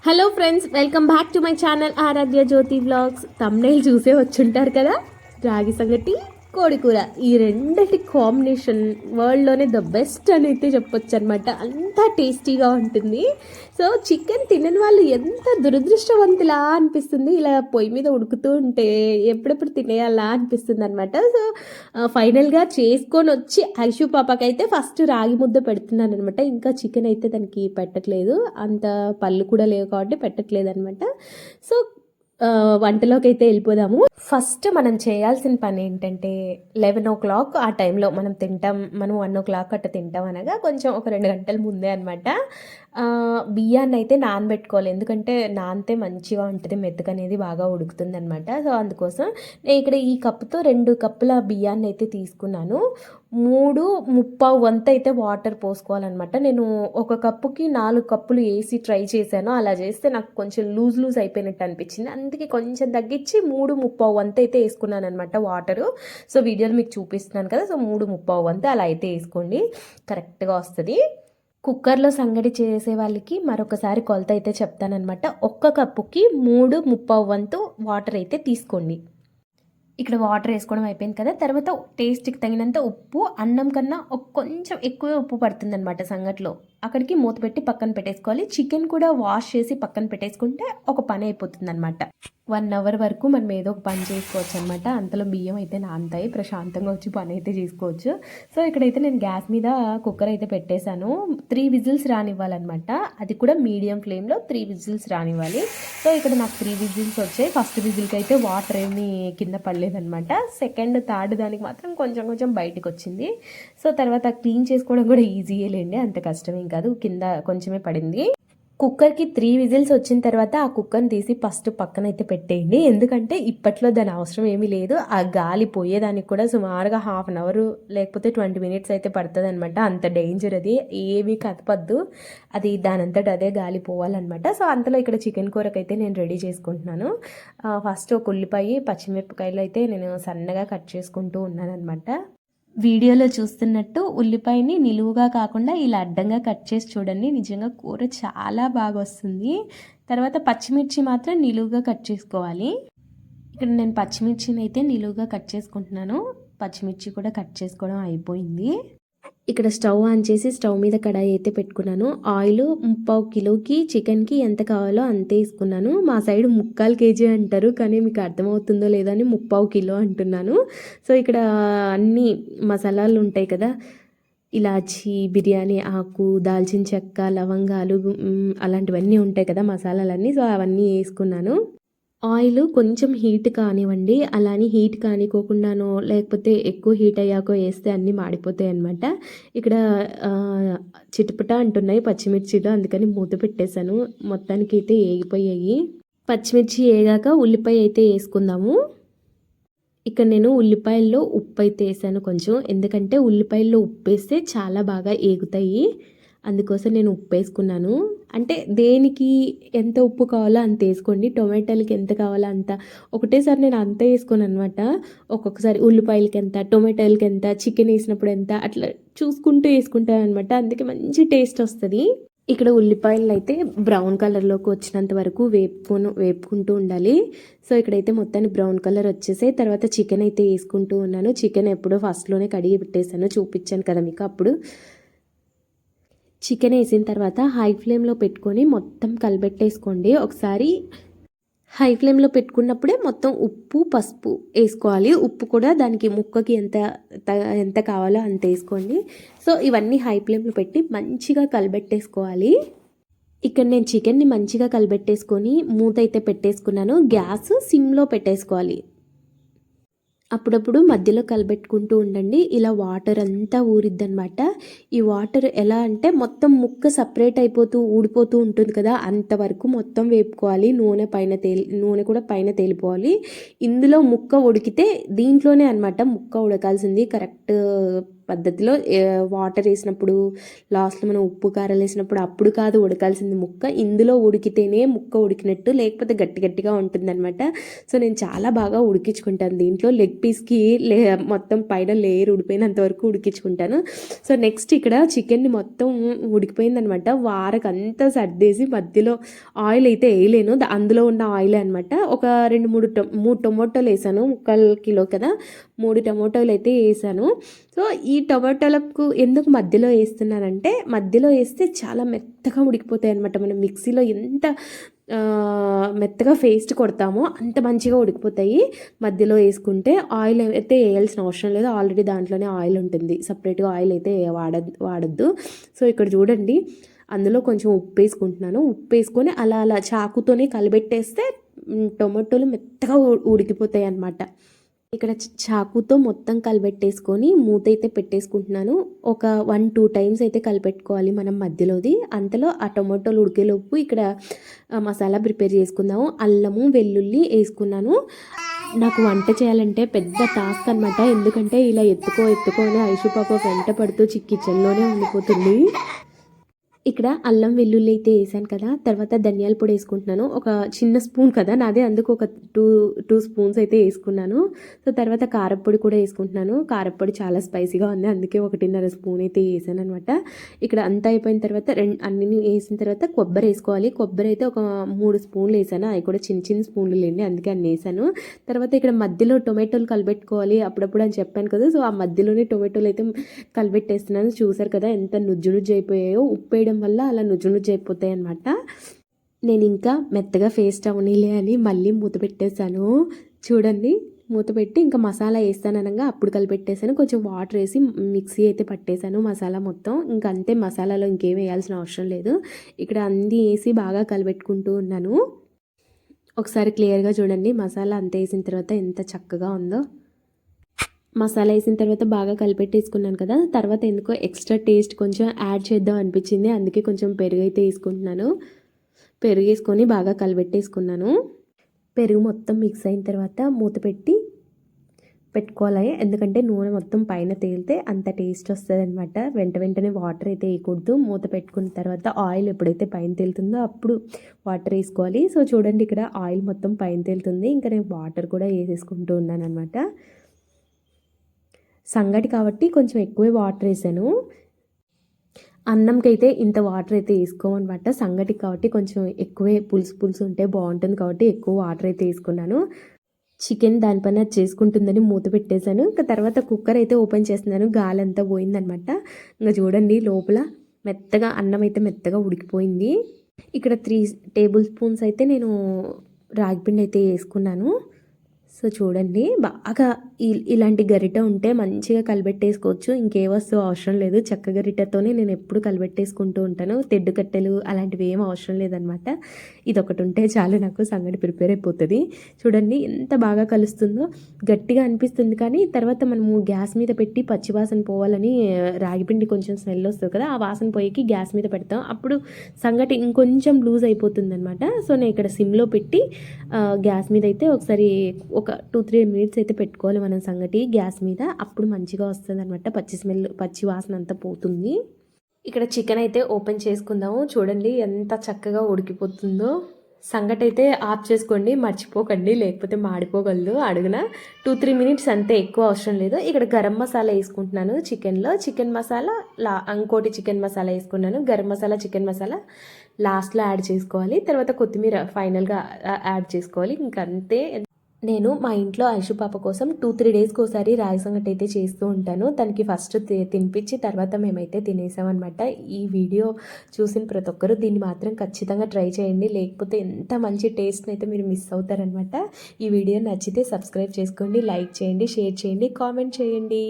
Hello friends, welcome back to my channel Aaradhya Jyothi vlogs. Thumbnail చూసే వచ్చుంటారు కదా, రాగి సంగటి కోడికూర ఈ రెండిటి కాంబినేషన్ వరల్డ్లోనే ద బెస్ట్ అని అయితే చెప్పొచ్చు అనమాట. అంత టేస్టీగా ఉంటుంది. సో చికెన్ తినని వాళ్ళు ఎంత దురదృష్టవంతులా అనిపిస్తుంది. ఇలా పొయ్యి మీద ఉడుకుతూ ఉంటే ఎప్పుడెప్పుడు తినేయాలా అనిపిస్తుంది అనమాట. సో ఫైనల్గా చేసుకొని వచ్చి ఐషు పాపకైతే ఫస్ట్ రాగి ముద్ద పెడుతున్నాను అనమాట. ఇంకా చికెన్ అయితే దానికి పెట్టట్లేదు, అంత పళ్ళు కూడా లేవు కాబట్టి పెట్టట్లేదు అనమాట. సో వంటలోకి అయితే వెళ్ళిపోదాము. ఫస్ట్ మనం చేయాల్సిన పని ఏంటంటే 11 o'clock ఆ టైంలో మనం తింటాం. మనం 1 o'clock అట్లా తింటాం అనగా కొంచెం ఒక 2 గంటల ముందే అనమాట బియ్యాన్ని అయితే నానబెట్టుకోవాలి. ఎందుకంటే నానితే మంచిగా ఉంటుంది, మెతుకు అనేది బాగా ఉడుకుతుంది అనమాట. సో అందుకోసం నేను ఇక్కడ ఈ కప్పుతో 2 కప్పుల బియ్యాన్ని అయితే తీసుకున్నాను. 3:15 వంతు అయితే వాటర్ పోసుకోవాలన్నమాట. నేను ఒక కప్పుకి 4 కప్పులు వేసి ట్రై చేశాను. అలా చేస్తే నాకు కొంచెం లూజ్ అయిపోయినట్టు అనిపించింది. అందుకే కొంచెం తగ్గించి 3:15 వంతు అయితే వేసుకున్నాను అనమాట వాటరు. సో వీడియోలో మీకు చూపిస్తున్నాను కదా. సో 3:15 వంతు అలా అయితే వేసుకోండి, కరెక్ట్గా వస్తుంది. కుక్కర్లో సంగడి చేసే వాళ్ళకి మరొకసారి కొలత అయితే చెప్తానమాట. ఒక్క కప్పుకి 3:15 వంతు వాటర్ అయితే తీసుకోండి. ఇక్కడ వాటర్ వేసుకోవడం అయిపోయింది కదా. తర్వాత టేస్ట్కి తగినంత ఉప్పు, అన్నం కన్నా కొంచెం ఎక్కువ ఉప్పు పడుతుంది అనమాట సంగట్లో. అక్కడికి మూత పెట్టి పక్కన పెట్టేసుకోవాలి. చికెన్ కూడా వాష్ చేసి పక్కన పెట్టేసుకుంటే ఒక పని అయిపోతుంది అనమాట. 1 hour వరకు మనం ఏదో ఒక పని చేసుకోవచ్చు అనమాట. అంతలో బియ్యం అయితే నానతాయి, ప్రశాంతంగా వచ్చి పని అయితే చేసుకోవచ్చు. సో ఇక్కడైతే నేను గ్యాస్ మీద కుక్కర్ అయితే పెట్టేశాను. 3 విజిల్స్ రానివ్వాలన్నమాట. అది కూడా మీడియం ఫ్లేమ్లో 3 విజిల్స్ రానివ్వాలి. సో ఇక్కడ నాకు 3 విజిల్స్ వచ్చాయి. ఫస్ట్ విజిల్కి అయితే వాటర్ ఏమీ కింద పడలేదన్నమాట. సెకండ్ థర్డ్ దానికి మాత్రం కొంచెం బయటకు వచ్చింది. సో తర్వాత క్లీన్ చేసుకోవడం కూడా ఈజీయే లేండి, అంత కష్టమేం కాదు. కింద కొంచెమే పడింది. కుక్కర్కి 3 విజిల్స్ వచ్చిన తర్వాత ఆ కుక్కర్ని తీసి ఫస్ట్ పక్కన అయితే పెట్టేయండి. ఎందుకంటే ఇప్పట్లో దాని అవసరం ఏమీ లేదు. ఆ గాలి పోయేదానికి కూడా సుమారుగా 1/2 hour లేకపోతే 20 minutes అయితే పడుతుంది అనమాట. అంత డేంజర్ అది, ఏమీ కదపద్దు, అది దానంతట అదే గాలి పోవాలన్నమాట. సో అంతలో ఇక్కడ చికెన్ కూరకైతే నేను రెడీ చేసుకుంటున్నాను. ఫస్ట్ ఒక ఉల్లిపాయ, పచ్చిమిరపకాయలు అయితే నేను సన్నగా కట్ చేసుకుంటూ ఉన్నాను అనమాట. వీడియోలో చూస్తున్నట్టు ఉల్లిపాయని నిలువుగా కాకుండా ఇలా అడ్డంగా కట్ చేసి చూడండి, నిజంగా కూర చాలా బాగా వస్తుంది. తర్వాత పచ్చిమిర్చి మాత్రం నిలువుగా కట్ చేసుకోవాలి. ఇక్కడ నేను పచ్చిమిర్చిని అయితే నిలువుగా కట్ చేసుకుంటున్నాను. పచ్చిమిర్చి కూడా కట్ చేసుకోవడం అయిపోయింది. ఇక్కడ స్టవ్ ఆన్ చేసి స్టవ్ మీద కడాయి అయితే పెట్టుకున్నాను. ఆయిల్ 3/4 కిలోకి చికెన్కి ఎంత కావాలో అంతే వేసుకున్నాను. మా సైడ్ 3/4 kg అంటారు, కానీ మీకు అర్థమవుతుందో లేదో అని 3/4 కిలో అంటున్నాను. సో ఇక్కడ అన్ని మసాలాలు ఉంటాయి కదా, ఇలాచి, బిర్యానీ ఆకు, దాల్చిన చెక్క, లవంగాలు, అలాంటివన్నీ ఉంటాయి కదా మసాలాలన్నీ. సో అవన్నీ వేసుకున్నాను. ఆయిల్ కొంచెం హీట్ కానివ్వండి. అలాని హీట్ కానివ్వకుండానో లేకపోతే ఎక్కువ హీట్ అయ్యాకో వేస్తే అన్నీ మాడిపోతాయి అన్నమాట. ఇక్కడ చిటపట అంటున్నాయి పచ్చిమిర్చిలో, అందుకని మూత పెట్టేశాను. మొత్తానికి అయితే ఏగిపోయాయి. పచ్చిమిర్చి వేగాక ఉల్లిపాయ అయితే వేసుకుందాము. ఇక్కడ నేను ఉల్లిపాయల్లో ఉప్పు అయితే వేసాను కొంచెం, ఎందుకంటే ఉల్లిపాయల్లో ఉప్పు వేస్తే చాలా బాగా ఏగుతాయి. అందుకోసం నేను ఉప్పు వేసుకున్నాను. అంటే దేనికి ఎంత ఉప్పు కావాలో అంత వేసుకోండి. టొమాటోలకి ఎంత కావాలో అంత, ఒకటేసారి నేను అంత వేసుకోను అనమాట. ఒక్కొక్కసారి ఉల్లిపాయలకి ఎంత, టొమాటోలకి ఎంత, చికెన్ వేసినప్పుడు ఎంత, అట్లా చూసుకుంటూ వేసుకుంటాను అనమాట. అందుకే మంచి టేస్ట్ వస్తుంది. ఇక్కడ ఉల్లిపాయలు అయితే బ్రౌన్ కలర్లోకి వచ్చినంత వరకు వేపుకుంటూ ఉండాలి. సో ఇక్కడైతే మొత్తాన్ని బ్రౌన్ కలర్ వచ్చేసాయి. తర్వాత చికెన్ అయితే వేసుకుంటూ ఉన్నాను. చికెన్ ఎప్పుడో ఫస్ట్లోనే కడిగి పెట్టేశాను, చూపించాను కదా మీకు అప్పుడు. చికెన్ వేసిన తర్వాత హై ఫ్లేమ్లో పెట్టుకొని మొత్తం కలిపెట్టేసుకోండి. ఒకసారి హై ఫ్లేమ్లో పెట్టుకున్నప్పుడే మొత్తం ఉప్పు, పసుపు వేసుకోవాలి. ఉప్పు కూడా దానికి ముక్కకి ఎంత కావాలో అంత వేసుకోండి. సో ఇవన్నీ హై ఫ్లేమ్లో పెట్టి మంచిగా కలిపెట్టేసుకోవాలి. ఇక్కడ నేను చికెన్ని మంచిగా కలిపెట్టేసుకొని మూత అయితే పెట్టేసుకున్నాను. గ్యాస్ సిమ్లో పెట్టేసుకోవాలి. అప్పుడప్పుడు మధ్యలో కలబెట్టుకుంటూ ఉండండి. ఇలా వాటర్ అంతా ఊరిద్దనమాట. ఈ వాటర్ ఎలా అంటే మొత్తం ముక్క సపరేట్ అయిపోతూ ఊడిపోతూ ఉంటుంది కదా, అంతవరకు మొత్తం వేపుకోవాలి. నూనె కూడా పైన తేలిపోవాలి. ఇందులో ముక్క ఉడికితే దీంట్లోనే అనమాట ముక్క ఉడకాల్సింది. కరెక్ట్ పద్ధతిలో వాటర్ వేసినప్పుడు లాస్ట్లో మనం ఉప్పు కారాలు వేసినప్పుడు అప్పుడు కాదు ఉడకాల్సింది ముక్క, ఇందులో ఉడికితేనే ముక్క ఉడికినట్టు, లేకపోతే గట్టి గట్టిగా ఉంటుందన్నమాట. సో నేను చాలా బాగా ఉడికించుకుంటాను దీంట్లో. లెగ్ పీస్కి మొత్తం పైన లేయర్ ఉడిపోయినంత వరకు ఉడికించుకుంటాను. సో నెక్స్ట్ ఇక్కడ చికెన్ని మొత్తం ఉడికిపోయిందనమాట. వారకంతా సర్దేసి మధ్యలో ఆయిల్ అయితే వేయలేను, అందులో ఉన్న ఆయిలే అనమాట. ఒక 3 టొమాటోలు వేసాను, 1/4 కిలో కదా, 3 టొమాటోలు అయితే వేసాను. సో ఈ టొమాటోలకు ఎందుకు మధ్యలో వేస్తున్నానంటే, మధ్యలో వేస్తే చాలా మెత్తగా ఉడికిపోతాయి అనమాట. మనం మిక్సీలో ఎంత మెత్తగా పేస్ట్ కొడతామో అంత మంచిగా ఉడికిపోతాయి మధ్యలో వేసుకుంటే. ఆయిల్ అయితే వేయాల్సిన అవసరం లేదు, ఆల్రెడీ దాంట్లోనే ఆయిల్ ఉంటుంది, సపరేట్గా ఆయిల్ అయితే వాడద్దు. సో ఇక్కడ చూడండి, అందులో కొంచెం ఉప్పు వేసుకుంటున్నాను. ఉప్పు వేసుకొని అలా అలా చాకుతోనే కలిపెట్టేస్తే టొమాటోలు మెత్తగా ఉడికిపోతాయి అన్నమాట. ఇక్కడ చాకుతో మొత్తం కలిపెట్టేసుకొని మూత అయితే పెట్టేసుకుంటున్నాను. ఒక 1-2 టైమ్స్ అయితే కలిపెట్టుకోవాలి మనం మధ్యలోది. అంతలో ఆ టొమాటోలు ఉడికేలోపు ఇక్కడ మసాలా ప్రిపేర్ చేసుకుందాము. అల్లము వెల్లుల్లి వేసుకున్నాను. నాకు వంట చేయాలంటే పెద్ద టాస్క్ అనమాట, ఎందుకంటే ఇలా ఎత్తుకొని ఐషు పాప వెంట పడుతూ కిచెన్లోనే ఉండిపోతుంది. ఇక్కడ అల్లం వెల్లుల్లి అయితే వేసాను కదా, తర్వాత ధనియాల పొడి వేసుకుంటున్నాను. ఒక చిన్న స్పూన్ కదా నాదే, అందుకు ఒక 2 స్పూన్స్ అయితే వేసుకున్నాను. సో తర్వాత కారప్పొడి కూడా వేసుకుంటున్నాను. కారప్పొడి చాలా స్పైసీగా ఉంది, అందుకే 1.5 స్పూన్ అయితే వేసాను అనమాట. ఇక్కడ అంతా అయిపోయిన తర్వాత అన్ని వేసిన తర్వాత కొబ్బరి వేసుకోవాలి. కొబ్బరి అయితే ఒక 3 స్పూన్లు వేసాను, అవి కూడా చిన్న చిన్న స్పూన్లు లేండి, అందుకే అన్ని వేసాను. తర్వాత ఇక్కడ మధ్యలో టొమాటోలు కలిపెట్టుకోవాలి అప్పుడప్పుడు అని చెప్పాను కదా, సో ఆ మధ్యలోనే టొమాటోలు అయితే కలిపెట్టేస్తున్నాను. చూసారు కదా ఎంత నుజ్జు అయిపోయాయో, ఉప్పు వేయడం వల్ల అలా నుజ్జు అయిపోతాయి అనమాట. నేను ఇంకా మెత్తగా పేస్ట్ అవనీలే అని మళ్ళీ మూత పెట్టేశాను. చూడండి, మూత పెట్టి ఇంకా మసాలా వేస్తాననగా అప్పుడు కలిపెట్టేసాను. కొంచెం వాటర్ వేసి మిక్సీ అయితే పట్టేశాను మసాలా మొత్తం. ఇంకా అంతే, మసాలాలో ఇంకేం వేయాల్సిన అవసరం లేదు. ఇక్కడ అన్నీ వేసి బాగా కలిపెట్టుకుంటూ ఉన్నాను. ఒకసారి క్లియర్గా చూడండి, మసాలా అంతా వేసిన తర్వాత ఎంత చక్కగా ఉందో. మసాలా వేసిన తర్వాత బాగా కలిపెట్టేసుకున్నాను కదా, తర్వాత ఎందుకో ఎక్స్ట్రా టేస్ట్ కొంచెం యాడ్ చేద్దాం అనిపించింది, అందుకే కొంచెం పెరుగు అయితే వేసుకుంటున్నాను. పెరుగు వేసుకొని బాగా కలిపెట్టేసుకున్నాను. పెరుగు మొత్తం మిక్స్ అయిన తర్వాత మూత పెట్టుకోవాలి, ఎందుకంటే నూనె మొత్తం పైన తేలితే అంత టేస్ట్ వస్తుంది అనమాట. వెంటనే వాటర్ అయితే వేయకూడదు. మూత పెట్టుకున్న తర్వాత ఆయిల్ ఎప్పుడైతే పైన తేలుతుందో అప్పుడు వాటర్ వేసుకోవాలి. సో చూడండి, ఇక్కడ ఆయిల్ మొత్తం పైన తేలుతుంది, ఇంకా నేను వాటర్ కూడా వేసేసుకుంటూ ఉన్నాను అనమాట. సంగటి కాబట్టి కొంచెం ఎక్కువే వాటర్ వేసాను. అన్నంకి అయితే ఇంత వాటర్ అయితే వేసుకోమన్నమాట, సంగటికి కాబట్టి కొంచెం ఎక్కువే పులుసు ఉంటే బాగుంటుంది కాబట్టి ఎక్కువ వాటర్ అయితే వేసుకున్నాను. చికెన్ దానిపైన చేసుకుంటుందని మూత పెట్టేశాను. ఇంకా తర్వాత కుక్కర్ అయితే ఓపెన్ చేస్తున్నాను, గాలి అంతా పోయిందనమాట. ఇంకా చూడండి, లోపల మెత్తగా అన్నం అయితే మెత్తగా ఉడికిపోయింది. ఇక్కడ 3 టేబుల్ స్పూన్స్ అయితే నేను రాగిపిండి అయితే వేసుకున్నాను. సో చూడండి, బాగా ఇలాంటి గరిట ఉంటే మంచిగా కలిపెట్టేసుకోవచ్చు, ఇంకే వస్తువు అవసరం లేదు. చెక్క గరిటతోనే నేను ఎప్పుడు కలిపెట్టేసుకుంటూ ఉంటాను, తెడ్డు కట్టెలు అలాంటివి ఏం అవసరం లేదనమాట. ఇదొకటి ఉంటే చాలు, నాకు సంగటి ప్రిపేర్ అయిపోతుంది. చూడండి ఎంత బాగా కలుస్తుందో, గట్టిగా అనిపిస్తుంది కానీ తర్వాత మనము గ్యాస్ మీద పెట్టి పచ్చివాసన పోవాలని, రాగిపిండి కొంచెం స్మెల్ వస్తుంది కదా, ఆ వాసన పోయేకి గ్యాస్ మీద పెడతాం, అప్పుడు సంగటి ఇంకొంచెం లూజ్ అయిపోతుంది అనమాట. సో నేను ఇక్కడ సిమ్లో పెట్టి గ్యాస్ మీద అయితే ఒకసారి ఒక 2-3 మినిట్స్ అయితే పెట్టుకోవాలి మనం సంగటి గ్యాస్ మీద, అప్పుడు మంచిగా వస్తుంది అనమాట. పచ్చి వాసన అంతా పోతుంది. ఇక్కడ చికెన్ అయితే ఓపెన్ చేసుకుందాము. చూడండి ఎంత చక్కగా ఉడికిపోతుందో. సంగటి అయితే ఆఫ్ చేసుకోండి, మర్చిపోకండి, లేకపోతే మాడిపోగలదు అడుగున. 2-3 మినిట్స్ అంతే, ఎక్కువ అవసరం లేదు. ఇక్కడ గరం మసాలా వేసుకుంటున్నాను చికెన్లో. చికెన్ మసాలా ఇంకోటి చికెన్ మసాలా వేసుకున్నాను. గరం మసాలా, చికెన్ మసాలా లాస్ట్లో యాడ్ చేసుకోవాలి. తర్వాత కొత్తిమీర ఫైనల్గా యాడ్ చేసుకోవాలి. ఇంకంతే. నేను మా ఇంట్లో ఐషు పాప కోసం 2-3 డేస్కి ఒకసారి రాగి సంగటి అయితే చేస్తూ ఉంటాను. తనకి ఫస్ట్ తినిపించి తర్వాత మేమైతే తినేసామన్నమాట. ఈ వీడియో చూసిన ప్రతి ఒక్కరూ దీన్ని మాత్రం ఖచ్చితంగా ట్రై చేయండి, లేకపోతే ఎంత మంచి టేస్ట్ని అయితే మీరు మిస్ అవుతారనమాట. ఈ వీడియో నచ్చితే సబ్స్క్రైబ్ చేసుకోండి, లైక్ చేయండి, షేర్ చేయండి, కామెంట్ చేయండి.